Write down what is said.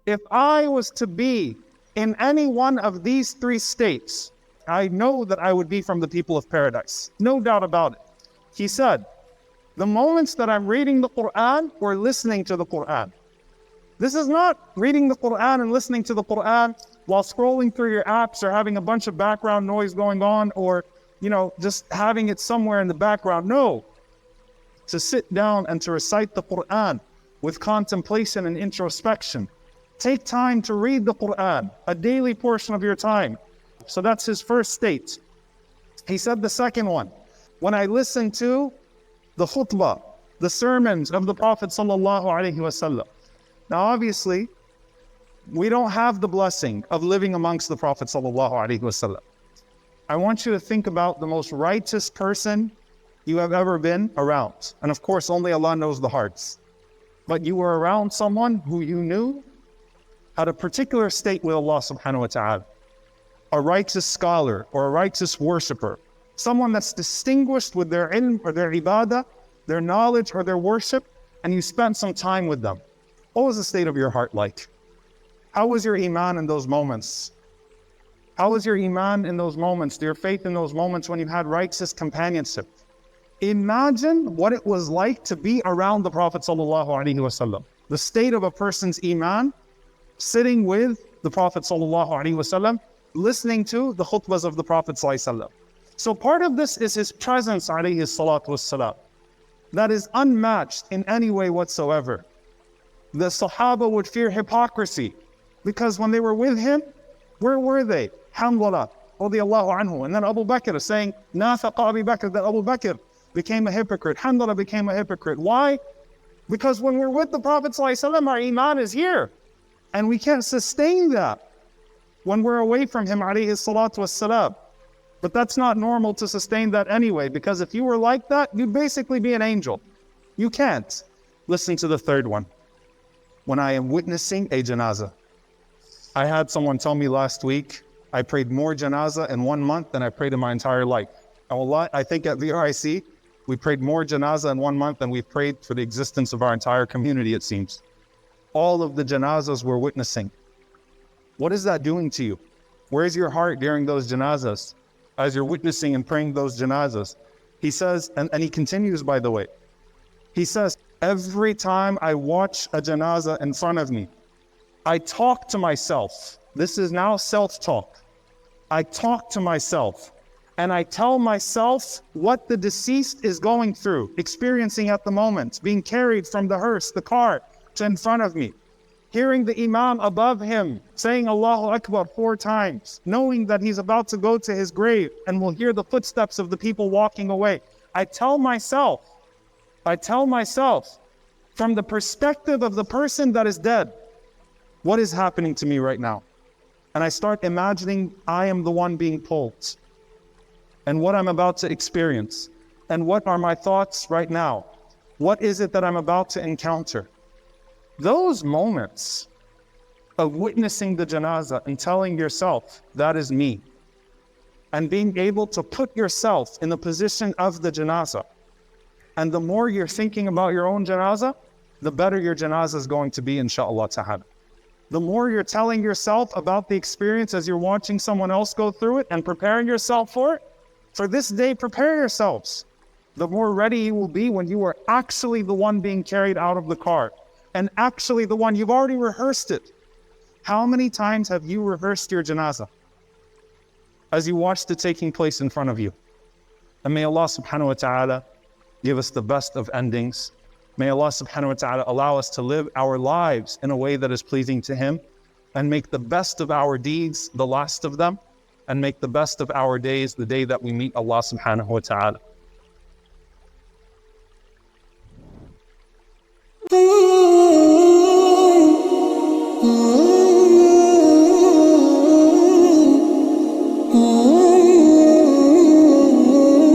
if I was to be in any one of these three states, I know that I would be from the people of paradise. No doubt about it. He said, the moments that I'm reading the Quran or listening to the Quran. This is not reading the Quran and listening to the Quran while scrolling through your apps or having a bunch of background noise going on or, just having it somewhere in the background. No. To sit down and to recite the Quran with contemplation and introspection. Take time to read the Quran, a daily portion of your time. So that's his first state. He said the second one, when I listen to the khutbah, the sermons of the Prophet sallallahu alaihi wasallam. Now obviously, we don't have the blessing of living amongst the Prophet sallallahu alaihi wasallam. I want you to think about the most righteous person you have ever been around. And of course, only Allah knows the hearts. But you were around someone who you knew had a particular state with Allah subhanahu wa ta'ala. A righteous scholar or a righteous worshipper. Someone that's distinguished with their ilm or their ibadah, their knowledge or their worship, and you spent some time with them. What was the state of your heart like? How was your iman in those moments? How was your iman in those moments, your faith in those moments when you had righteous companionship? Imagine what it was like to be around the Prophet sallallahu alaihi wasallam. The state of a person's iman, sitting with the Prophet sallallahu alaihi wasallam, listening to the khutbahs of the Prophet sallallahu alaihi wasallam. So part of this is his presence alayhi salatu wassalam. That is unmatched in any way whatsoever. The Sahaba would fear hypocrisy because when they were with him, where were they? Hamdulillah, radiyallahu anhu. And then Abu Bakr saying, Nafaqa Abu Bakr, that Abu Bakr became a hypocrite. Hamdulillah became a hypocrite. Why? Because when we're with the Prophet ﷺ, our iman is here. And we can't sustain that when we're away from him, alayhi salatu wassalam. But that's not normal to sustain that anyway, because if you were like that, you'd basically be an angel. You can't. Listen to the third one. When I am witnessing a janazah. I had someone tell me last week, I prayed more janazah in 1 month than I prayed in my entire life. Allah, I think at VRIC, we prayed more janazah in 1 month than we've prayed for the existence of our entire community, it seems. All of the janazahs we're witnessing. What is that doing to you? Where's your heart during those janazahs? As you're witnessing and praying those janazahs. He says, and he continues by the way, he says, every time I watch a janazah in front of me, I talk to myself. This is now self-talk. I talk to myself and I tell myself what the deceased is going through, experiencing at the moment, being carried from the hearse, the car, to in front of me. Hearing the Imam above him saying Allahu Akbar 4 times, knowing that he's about to go to his grave and will hear the footsteps of the people walking away. I tell myself from the perspective of the person that is dead, what is happening to me right now? And I start imagining I am the one being pulled and what I'm about to experience and what are my thoughts right now? What is it that I'm about to encounter? Those moments of witnessing the janazah and telling yourself, that is me, and being able to put yourself in the position of the janazah. And the more you're thinking about your own janazah, the better your janazah is going to be, inshaAllah ta'ala. The more you're telling yourself about the experience as you're watching someone else go through it and preparing yourself for it, for this day, prepare yourselves. The more ready you will be when you are actually the one being carried out of the car. And actually the one, you've already rehearsed it. How many times have you rehearsed your janazah as you watched it taking place in front of you? And may Allah subhanahu wa ta'ala give us the best of endings. May Allah subhanahu wa ta'ala allow us to live our lives in a way that is pleasing to Him and make the best of our deeds the last of them and make the best of our days the day that we meet Allah subhanahu wa ta'ala.